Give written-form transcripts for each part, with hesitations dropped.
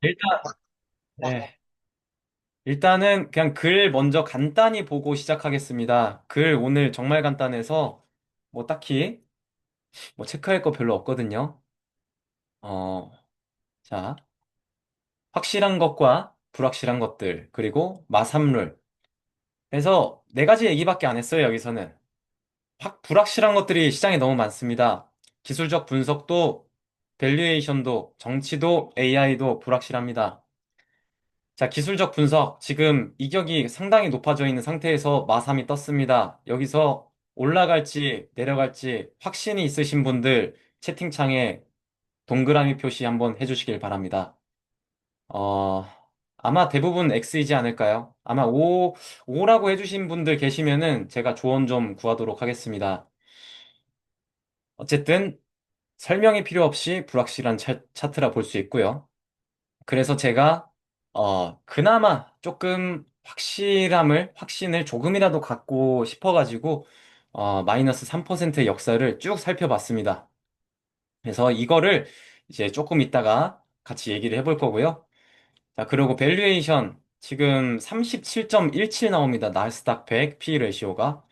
일단, 네. 일단은 그냥 글 먼저 간단히 보고 시작하겠습니다. 글 오늘 정말 간단해서 뭐 딱히 뭐 체크할 거 별로 없거든요. 어, 자, 확실한 것과 불확실한 것들, 그리고 마삼룰. 그래서 네 가지 얘기밖에 안 했어요, 여기서는. 불확실한 것들이 시장에 너무 많습니다. 기술적 분석도, 밸류에이션도, 정치도, AI도 불확실합니다. 자, 기술적 분석. 지금 이격이 상당히 높아져 있는 상태에서 마삼이 떴습니다. 여기서 올라갈지 내려갈지 확신이 있으신 분들 채팅창에 동그라미 표시 한번 해주시길 바랍니다. 어, 아마 대부분 X이지 않을까요? 아마 O라고 해주신 분들 계시면은 제가 조언 좀 구하도록 하겠습니다. 어쨌든 설명이 필요 없이 불확실한 차트라 볼 수 있고요. 그래서 제가 그나마 조금 확신을 조금이라도 갖고 싶어가지고 마이너스 3%의 역사를 쭉 살펴봤습니다. 그래서 이거를 이제 조금 있다가 같이 얘기를 해볼 거고요. 자, 그리고 밸류에이션 지금 37.17 나옵니다. 나스닥 100 P 레시오가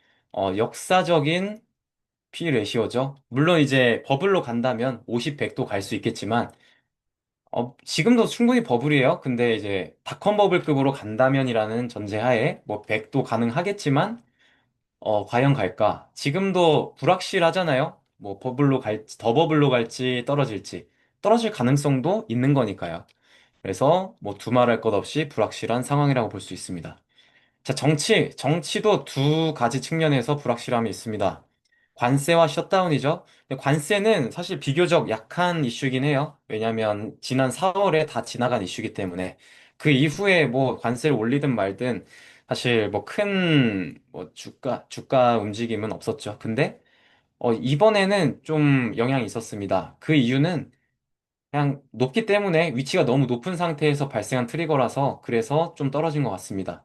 역사적인 P 레시오죠. 물론 이제 버블로 간다면 50, 100도 갈 수 있겠지만 지금도 충분히 버블이에요. 근데 이제 닷컴 버블급으로 간다면이라는 전제하에 뭐 100도 가능하겠지만 과연 갈까? 지금도 불확실하잖아요. 뭐 버블로 갈지, 더 버블로 갈지 떨어질지. 떨어질 가능성도 있는 거니까요. 그래서 뭐 두말할 것 없이 불확실한 상황이라고 볼 수 있습니다. 자, 정치도 두 가지 측면에서 불확실함이 있습니다. 관세와 셧다운이죠. 근데 관세는 사실 비교적 약한 이슈긴 해요. 왜냐하면 지난 4월에 다 지나간 이슈기 때문에 그 이후에 뭐 관세를 올리든 말든 사실 뭐 큰 뭐 주가 움직임은 없었죠. 근데 이번에는 좀 영향이 있었습니다. 그 이유는 그냥 높기 때문에 위치가 너무 높은 상태에서 발생한 트리거라서 그래서 좀 떨어진 것 같습니다.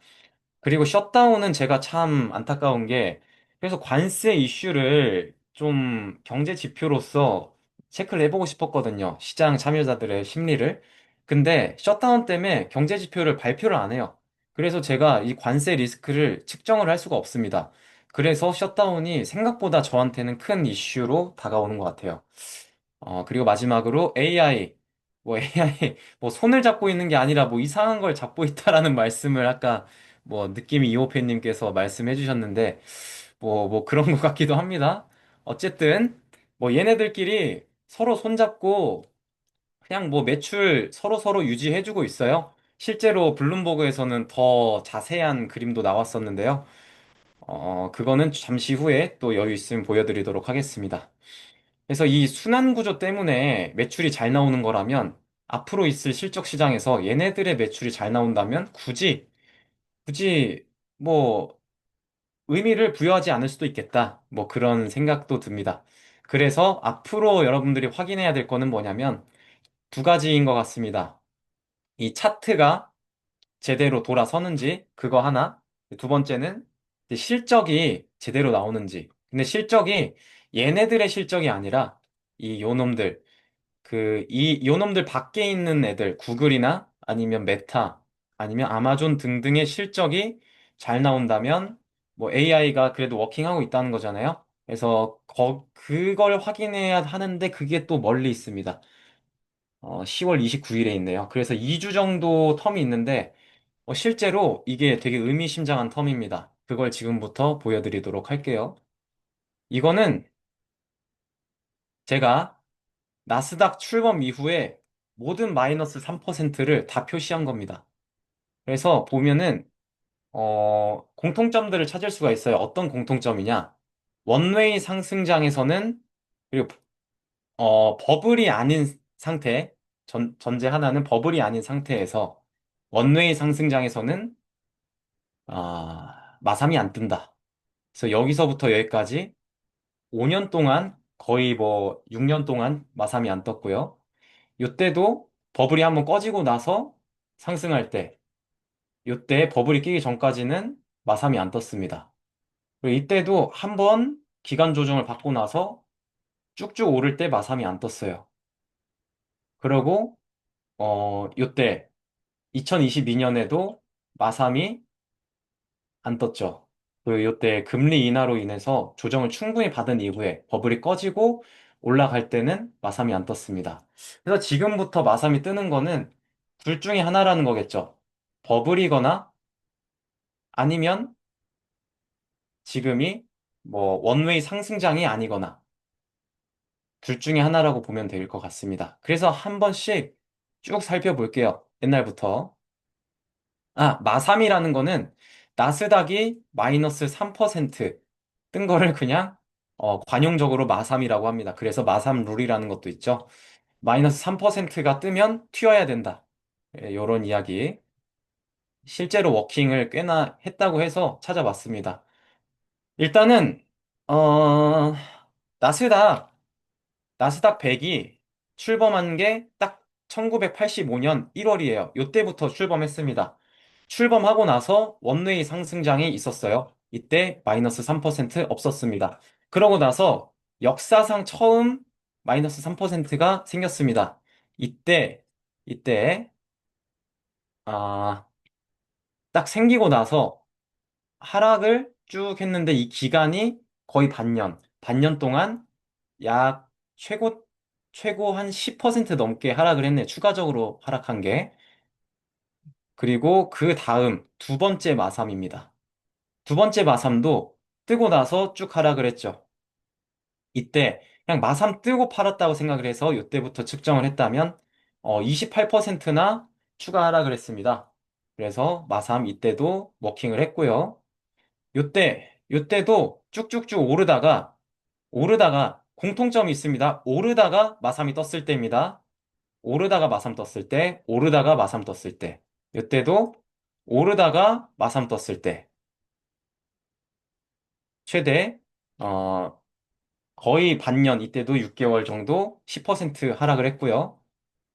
그리고 셧다운은 제가 참 안타까운 게 그래서 관세 이슈를 좀 경제 지표로서 체크를 해보고 싶었거든요. 시장 참여자들의 심리를. 근데 셧다운 때문에 경제 지표를 발표를 안 해요. 그래서 제가 이 관세 리스크를 측정을 할 수가 없습니다. 그래서 셧다운이 생각보다 저한테는 큰 이슈로 다가오는 것 같아요. 그리고 마지막으로 AI. 뭐 AI, 뭐 손을 잡고 있는 게 아니라 뭐 이상한 걸 잡고 있다라는 말씀을 아까 뭐 느낌이 이호팬님께서 말씀해 주셨는데 뭐 그런 것 같기도 합니다. 어쨌든 뭐 얘네들끼리 서로 손잡고 그냥 뭐 매출 서로 유지해주고 있어요. 실제로 블룸버그에서는 더 자세한 그림도 나왔었는데요. 그거는 잠시 후에 또 여유 있으면 보여드리도록 하겠습니다. 그래서 이 순환 구조 때문에 매출이 잘 나오는 거라면 앞으로 있을 실적 시장에서 얘네들의 매출이 잘 나온다면 굳이 뭐 의미를 부여하지 않을 수도 있겠다. 뭐 그런 생각도 듭니다. 그래서 앞으로 여러분들이 확인해야 될 거는 뭐냐면 두 가지인 것 같습니다. 이 차트가 제대로 돌아서는지 그거 하나. 두 번째는 이제 실적이 제대로 나오는지. 근데 실적이 얘네들의 실적이 아니라 이 요놈들 요놈들 밖에 있는 애들, 구글이나 아니면 메타, 아니면 아마존 등등의 실적이 잘 나온다면, 뭐 AI가 그래도 워킹하고 있다는 거잖아요. 그래서 그걸 확인해야 하는데 그게 또 멀리 있습니다. 10월 29일에 있네요. 그래서 2주 정도 텀이 있는데, 실제로 이게 되게 의미심장한 텀입니다. 그걸 지금부터 보여드리도록 할게요. 이거는 제가 나스닥 출범 이후에 모든 마이너스 3%를 다 표시한 겁니다. 그래서 보면은, 공통점들을 찾을 수가 있어요. 어떤 공통점이냐? 원웨이 상승장에서는, 그리고, 버블이 아닌 상태, 전제 하나는 버블이 아닌 상태에서, 원웨이 상승장에서는, 마삼이 안 뜬다. 그래서 여기서부터 여기까지 5년 동안, 거의 뭐 6년 동안 마삼이 안 떴고요. 이때도 버블이 한번 꺼지고 나서 상승할 때, 이때 버블이 끼기 전까지는 마삼이 안 떴습니다. 그리고 이때도 한번 기간 조정을 받고 나서 쭉쭉 오를 때 마삼이 안 떴어요. 그리고 요때 2022년에도 마삼이 안 떴죠. 요때 금리 인하로 인해서 조정을 충분히 받은 이후에 버블이 꺼지고 올라갈 때는 마삼이 안 떴습니다. 그래서 지금부터 마삼이 뜨는 거는 둘 중에 하나라는 거겠죠. 버블이거나 아니면 지금이 뭐 원웨이 상승장이 아니거나 둘 중에 하나라고 보면 될 것 같습니다. 그래서 한 번씩 쭉 살펴볼게요. 옛날부터. 마삼이라는 거는 나스닥이 마이너스 3% 뜬 거를 그냥 관용적으로 마삼이라고 합니다. 그래서 마삼 룰이라는 것도 있죠. 마이너스 3%가 뜨면 튀어야 된다. 이런 이야기. 실제로 워킹을 꽤나 했다고 해서 찾아봤습니다. 일단은 어, 나스닥 나스닥 100이 출범한 게 딱 1985년 1월이에요. 요때부터 출범했습니다. 출범하고 나서 원웨이 상승장이 있었어요. 이때 마이너스 3% 없었습니다. 그러고 나서 역사상 처음 마이너스 3%가 생겼습니다. 이때, 아, 딱 생기고 나서 하락을 쭉 했는데 이 기간이 거의 반년 동안 약 최고 한 10% 넘게 하락을 했네. 추가적으로 하락한 게. 그리고 그 다음 두 번째 마삼입니다. 두 번째 마삼도 뜨고 나서 쭉 하락을 했죠. 이때 그냥 마삼 뜨고 팔았다고 생각을 해서 이때부터 측정을 했다면 28%나 추가 하락을 했습니다. 그래서 마삼 이때도 워킹을 했고요. 요때도 쭉쭉쭉 오르다가 공통점이 있습니다. 오르다가 마삼이 떴을 때입니다. 오르다가 마삼 떴을 때, 오르다가 마삼 떴을 때. 이때도 오르다가 마삼 떴을 때. 최대, 어, 거의 반년, 이때도 6개월 정도 10% 하락을 했고요.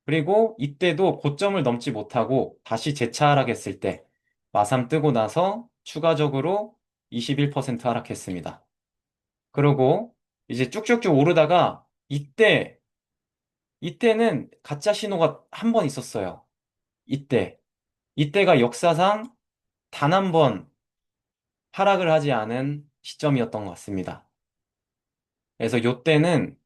그리고 이때도 고점을 넘지 못하고 다시 재차 하락했을 때, 마삼 뜨고 나서 추가적으로 21% 하락했습니다. 그리고 이제 쭉쭉쭉 오르다가 이때는 가짜 신호가 한 번 있었어요. 이때. 이때가 역사상 단 한 번 하락을 하지 않은 시점이었던 것 같습니다. 그래서 요때는,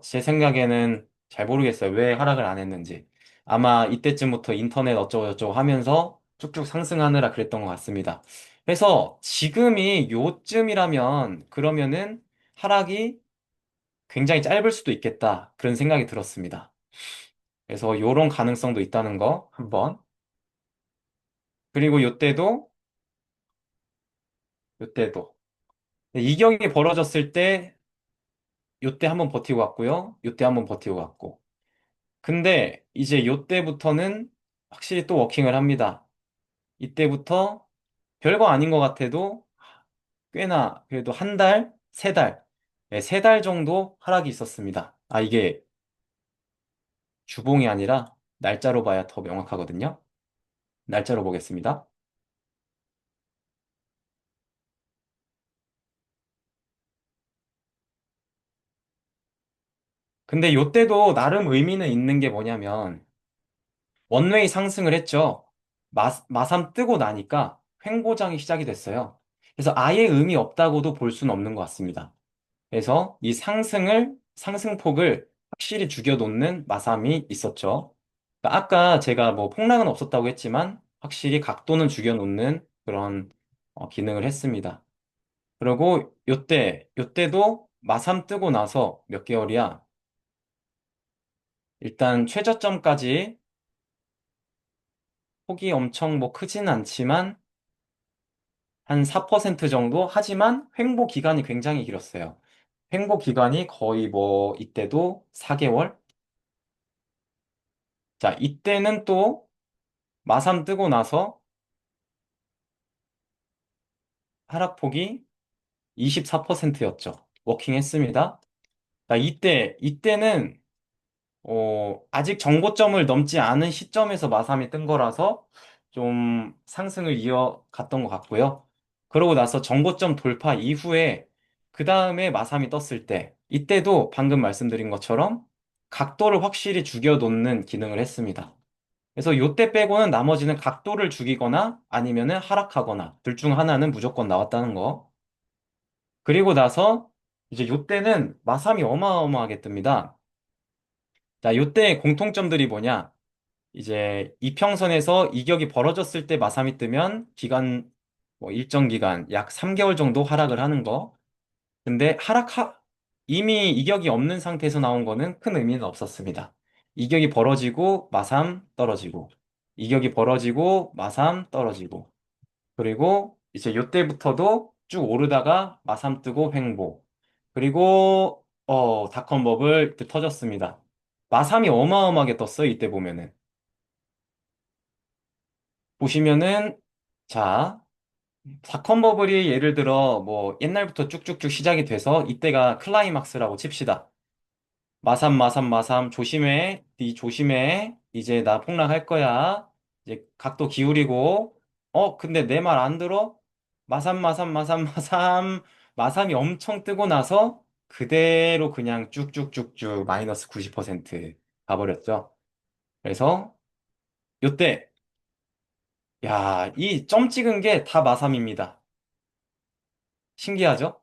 제 생각에는 잘 모르겠어요. 왜 하락을 안 했는지. 아마 이때쯤부터 인터넷 어쩌고저쩌고 하면서 쭉쭉 상승하느라 그랬던 것 같습니다. 그래서 지금이 요쯤이라면 그러면은 하락이 굉장히 짧을 수도 있겠다. 그런 생각이 들었습니다. 그래서 요런 가능성도 있다는 거 한번. 그리고 요때도. 이격이 벌어졌을 때 요때 한번 버티고 갔고요. 요때 한번 버티고 갔고. 근데 이제 요때부터는 확실히 또 워킹을 합니다. 이때부터 별거 아닌 것 같아도 꽤나 그래도 한 달, 세 달, 네, 세 달 정도 하락이 있었습니다. 이게 주봉이 아니라 날짜로 봐야 더 명확하거든요. 날짜로 보겠습니다. 근데 요때도 나름 의미는 있는 게 뭐냐면 원웨이 상승을 했죠. 마삼 뜨고 나니까 횡보장이 시작이 됐어요. 그래서 아예 의미 없다고도 볼 수는 없는 것 같습니다. 그래서 이 상승폭을 확실히 죽여놓는 마삼이 있었죠. 그러니까 아까 제가 뭐 폭락은 없었다고 했지만 확실히 각도는 죽여놓는 그런 기능을 했습니다. 그리고 요때도 마삼 뜨고 나서 몇 개월이야? 일단 최저점까지 폭이 엄청 뭐 크지는 않지만 한 4% 정도? 하지만 횡보 기간이 굉장히 길었어요. 횡보 기간이 거의 뭐 이때도 4개월? 자, 이때는 또 마삼 뜨고 나서 하락폭이 24%였죠. 워킹 했습니다. 자, 이때는 아직 정고점을 넘지 않은 시점에서 마삼이 뜬 거라서 좀 상승을 이어갔던 것 같고요. 그러고 나서 정고점 돌파 이후에 그 다음에 마삼이 떴을 때 이때도 방금 말씀드린 것처럼 각도를 확실히 죽여놓는 기능을 했습니다. 그래서 요때 빼고는 나머지는 각도를 죽이거나 아니면은 하락하거나 둘 중 하나는 무조건 나왔다는 거. 그리고 나서 이제 요때는 마삼이 어마어마하게 뜹니다. 자, 요때 공통점들이 뭐냐? 이제 이평선에서 이격이 벌어졌을 때 마삼이 뜨면 기간, 뭐 일정 기간, 약 3개월 정도 하락을 하는 거. 근데 이미 이격이 없는 상태에서 나온 거는 큰 의미는 없었습니다. 이격이 벌어지고 마삼 떨어지고, 이격이 벌어지고 마삼 떨어지고, 그리고 이제 요때부터도 쭉 오르다가 마삼 뜨고 횡보. 그리고 닷컴버블 터졌습니다. 마삼이 어마어마하게 떴어요, 이때 보면은. 보시면은 자, 닷컴버블이 예를 들어 뭐 옛날부터 쭉쭉쭉 시작이 돼서 이때가 클라이막스라고 칩시다. 마삼, 마삼, 마삼, 조심해. 니 조심해. 이제 나 폭락할 거야. 이제 각도 기울이고. 근데 내 말 안 들어? 마삼, 마삼, 마삼, 마삼. 마삼이 엄청 뜨고 나서 그대로 그냥 쭉쭉쭉쭉 마이너스 90% 가버렸죠. 그래서 요때, 야, 이 점 찍은 게 다 마삼입니다. 신기하죠?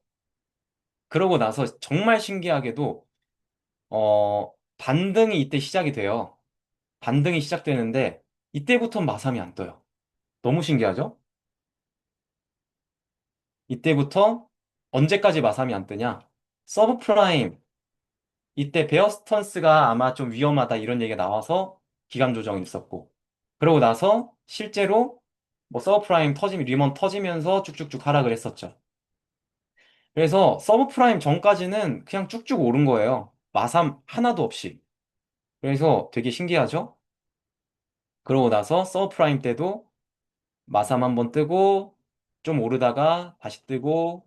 그러고 나서 정말 신기하게도, 반등이 이때 시작이 돼요. 반등이 시작되는데 이때부터 마삼이 안 떠요. 너무 신기하죠? 이때부터 언제까지 마삼이 안 뜨냐? 서브프라임 이때 베어 스턴스가 아마 좀 위험하다 이런 얘기가 나와서 기간 조정이 있었고 그러고 나서 실제로 뭐 서브프라임 리먼 터지면서 쭉쭉쭉 하락을 했었죠. 그래서 서브프라임 전까지는 그냥 쭉쭉 오른 거예요. 마삼 하나도 없이. 그래서 되게 신기하죠? 그러고 나서 서브프라임 때도 마삼 한번 뜨고 좀 오르다가 다시 뜨고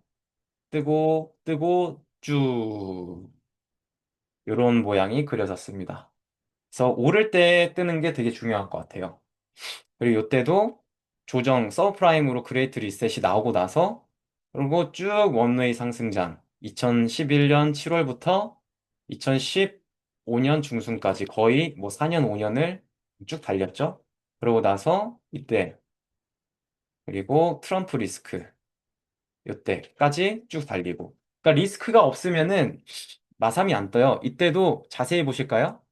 뜨고 뜨고 쭉 이런 모양이 그려졌습니다. 그래서 오를 때 뜨는 게 되게 중요한 것 같아요. 그리고 이때도 조정 서브프라임으로 그레이트 리셋이 나오고 나서 그리고 쭉 원웨이 상승장 2011년 7월부터 2015년 중순까지 거의 뭐 4년 5년을 쭉 달렸죠. 그러고 나서 이때 그리고 트럼프 리스크 요때까지 쭉 달리고. 그러니까 리스크가 없으면은 마삼이 안 떠요. 이때도 자세히 보실까요?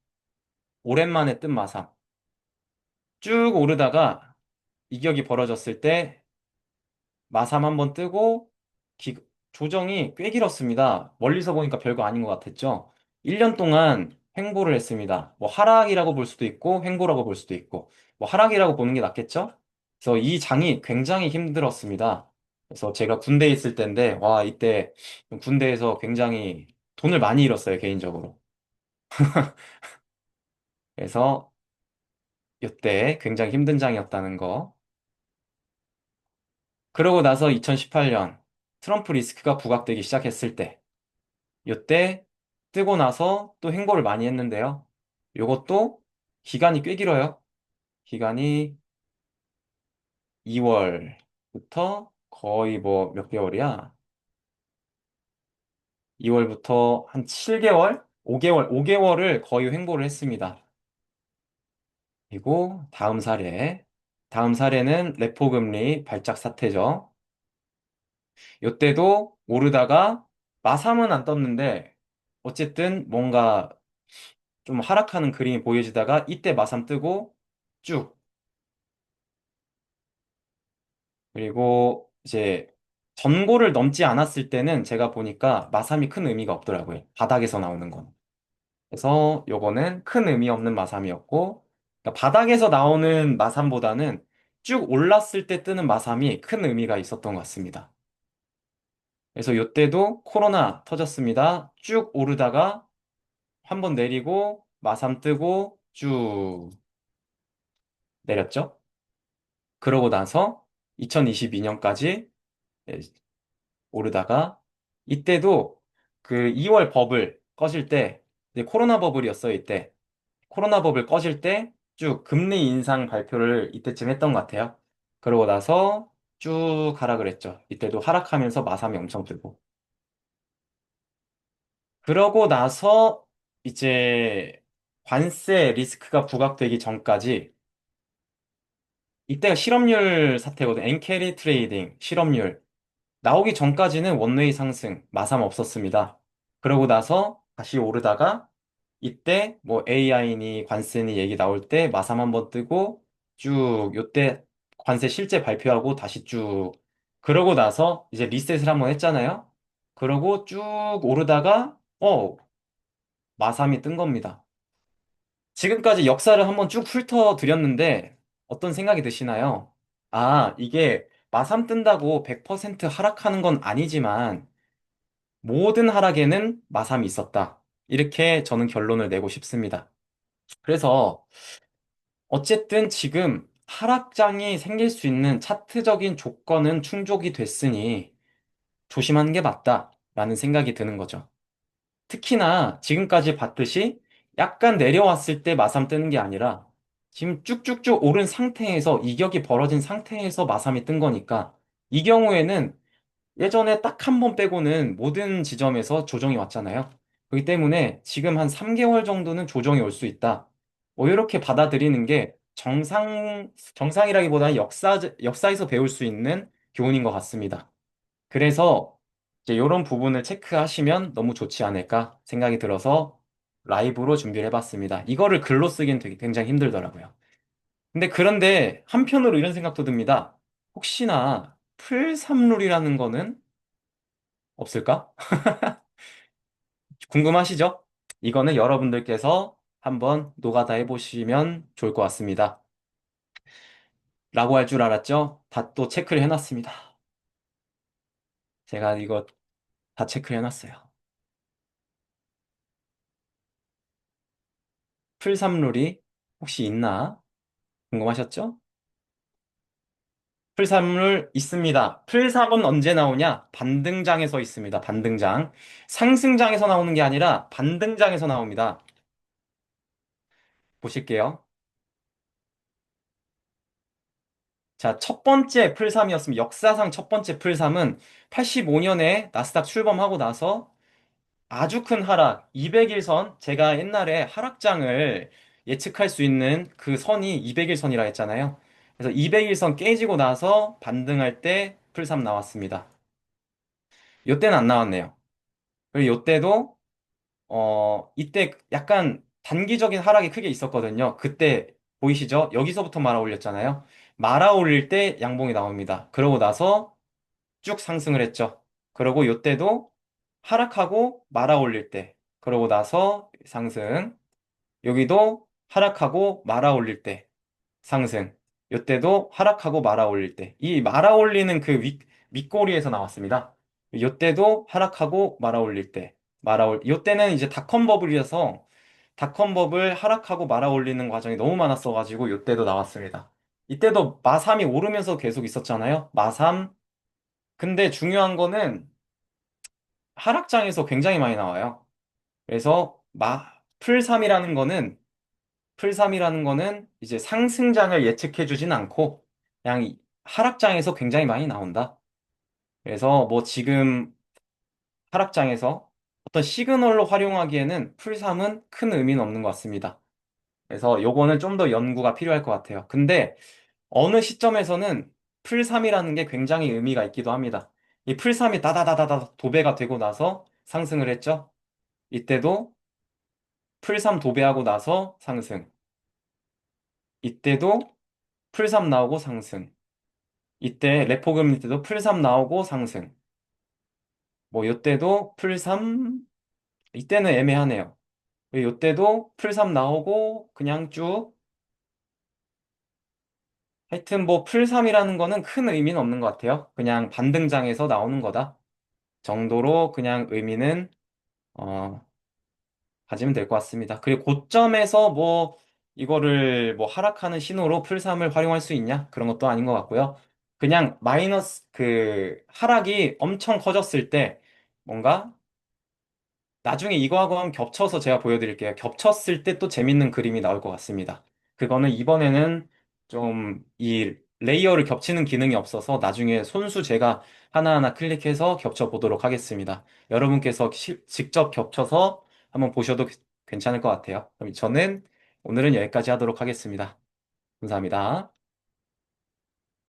오랜만에 뜬 마삼. 쭉 오르다가 이격이 벌어졌을 때 마삼 한번 뜨고 기- 조정이 꽤 길었습니다. 멀리서 보니까 별거 아닌 것 같았죠? 1년 동안 횡보를 했습니다. 뭐 하락이라고 볼 수도 있고 횡보라고 볼 수도 있고 뭐 하락이라고 보는 게 낫겠죠? 그래서 이 장이 굉장히 힘들었습니다. 그래서 제가 군대에 있을 때인데 와 이때 군대에서 굉장히 돈을 많이 잃었어요, 개인적으로. 그래서 이때 굉장히 힘든 장이었다는 거. 그러고 나서 2018년 트럼프 리스크가 부각되기 시작했을 때 이때 뜨고 나서 또 횡보를 많이 했는데요. 요것도 기간이 꽤 길어요. 기간이 2월부터 거의 뭐 몇 개월이야? 2월부터 한 7개월? 5개월을 거의 횡보를 했습니다. 그리고 다음 사례. 다음 사례는 레포 금리 발작 사태죠. 요때도 오르다가 마삼은 안 떴는데 어쨌든 뭔가 좀 하락하는 그림이 보여지다가 이때 마삼 뜨고 쭉 그리고 이제 전고를 넘지 않았을 때는 제가 보니까 마삼이 큰 의미가 없더라고요. 바닥에서 나오는 건. 그래서 요거는 큰 의미 없는 마삼이었고 그러니까 바닥에서 나오는 마삼보다는 쭉 올랐을 때 뜨는 마삼이 큰 의미가 있었던 것 같습니다. 그래서 요때도 코로나 터졌습니다. 쭉 오르다가 한 번 내리고 마삼 뜨고 쭉 내렸죠. 그러고 나서 2022년까지 오르다가 이때도 그 2월 버블 꺼질 때 이제 코로나 버블이었어요, 이때. 코로나 버블 꺼질 때 쭉 금리 인상 발표를 이때쯤 했던 것 같아요. 그러고 나서 쭉 하락을 했죠. 이때도 하락하면서 마삼이 엄청 들고. 그러고 나서 이제 관세 리스크가 부각되기 전까지 이때가 실업률 사태거든. 엔캐리 트레이딩, 실업률. 나오기 전까지는 원웨이 상승, 마삼 없었습니다. 그러고 나서 다시 오르다가 이때 뭐 AI니 관세니 얘기 나올 때 마삼 한번 뜨고 쭉 요때 관세 실제 발표하고 다시 쭉 그러고 나서 이제 리셋을 한번 했잖아요. 그러고 쭉 오르다가 마삼이 뜬 겁니다. 지금까지 역사를 한번 쭉 훑어드렸는데 어떤 생각이 드시나요? 아, 이게 마삼 뜬다고 100% 하락하는 건 아니지만 모든 하락에는 마삼이 있었다. 이렇게 저는 결론을 내고 싶습니다. 그래서 어쨌든 지금 하락장이 생길 수 있는 차트적인 조건은 충족이 됐으니 조심하는 게 맞다라는 생각이 드는 거죠. 특히나 지금까지 봤듯이 약간 내려왔을 때 마삼 뜨는 게 아니라 지금 쭉쭉쭉 오른 상태에서 이격이 벌어진 상태에서 마삼이 뜬 거니까 이 경우에는 예전에 딱 한 번 빼고는 모든 지점에서 조정이 왔잖아요. 그렇기 때문에 지금 한 3개월 정도는 조정이 올 수 있다. 뭐 이렇게 받아들이는 게 정상이라기보다는 역사에서 배울 수 있는 교훈인 것 같습니다. 그래서 이제 이런 부분을 체크하시면 너무 좋지 않을까 생각이 들어서 라이브로 준비를 해봤습니다. 이거를 글로 쓰기는 되게 굉장히 힘들더라고요. 그런데 한편으로 이런 생각도 듭니다. 혹시나 풀삼룰이라는 거는 없을까? 궁금하시죠? 이거는 여러분들께서 한번 노가다 해보시면 좋을 것 같습니다. 라고 할 줄 알았죠? 다 또 체크를 해놨습니다. 제가 이거 다 체크를 해놨어요. 풀삼룰이 혹시 있나? 궁금하셨죠? 풀삼룰 있습니다. 풀삼은 언제 나오냐? 반등장에서 있습니다. 반등장. 상승장에서 나오는 게 아니라 반등장에서 나옵니다. 보실게요. 자, 첫 번째 풀삼이었으면 역사상 첫 번째 풀삼은 85년에 나스닥 출범하고 나서 아주 큰 하락, 200일선, 제가 옛날에 하락장을 예측할 수 있는 그 선이 200일선이라 했잖아요. 그래서 200일선 깨지고 나서 반등할 때 풀삼 나왔습니다. 요때는 안 나왔네요. 그리고 요때도 이때 약간 단기적인 하락이 크게 있었거든요. 그때 보이시죠? 여기서부터 말아 올렸잖아요. 말아 올릴 때 양봉이 나옵니다. 그러고 나서 쭉 상승을 했죠. 그러고 요때도 하락하고 말아 올릴 때, 그러고 나서 상승. 여기도 하락하고 말아 올릴 때 상승. 요때도 하락하고 말아 올릴 때. 이 말아 올리는 그 윗꼬리에서 나왔습니다. 요때도 하락하고 말아 올릴 때. 요때는 이제 닷컴 버블이어서 닷컴 버블 하락하고 말아 올리는 과정이 너무 많았어가지고 요때도 나왔습니다. 이때도 마삼이 오르면서 계속 있었잖아요. 마삼. 근데 중요한 거는 하락장에서 굉장히 많이 나와요. 그래서 풀삼이라는 거는 이제 상승장을 예측해 주진 않고 그냥 하락장에서 굉장히 많이 나온다. 그래서 뭐 지금 하락장에서 어떤 시그널로 활용하기에는 풀삼은 큰 의미는 없는 것 같습니다. 그래서 요거는 좀 더 연구가 필요할 것 같아요. 근데 어느 시점에서는 풀삼이라는 게 굉장히 의미가 있기도 합니다. 이 풀삼이 다다다다다 도배가 되고 나서 상승을 했죠. 이때도 풀삼 도배하고 나서 상승. 이때도 풀삼 나오고 상승. 이때 레포금리 때도 풀삼 나오고 상승. 뭐 요때도 풀삼, 이때는 애매하네요. 요때도 풀삼 나오고 그냥 쭉. 하여튼 뭐 풀삼이라는 거는 큰 의미는 없는 것 같아요. 그냥 반등장에서 나오는 거다 정도로 그냥 의미는 어, 가지면 될 것 같습니다. 그리고 고점에서 뭐 이거를 뭐 하락하는 신호로 풀삼을 활용할 수 있냐? 그런 것도 아닌 것 같고요. 그냥 마이너스 그 하락이 엄청 커졌을 때 뭔가 나중에 이거하고 한번 겹쳐서 제가 보여드릴게요. 겹쳤을 때 또 재밌는 그림이 나올 것 같습니다. 그거는 이번에는 좀 이 레이어를 겹치는 기능이 없어서 나중에 손수 제가 하나하나 클릭해서 겹쳐 보도록 하겠습니다. 여러분께서 직접 겹쳐서 한번 보셔도 괜찮을 것 같아요. 그럼 저는 오늘은 여기까지 하도록 하겠습니다. 감사합니다.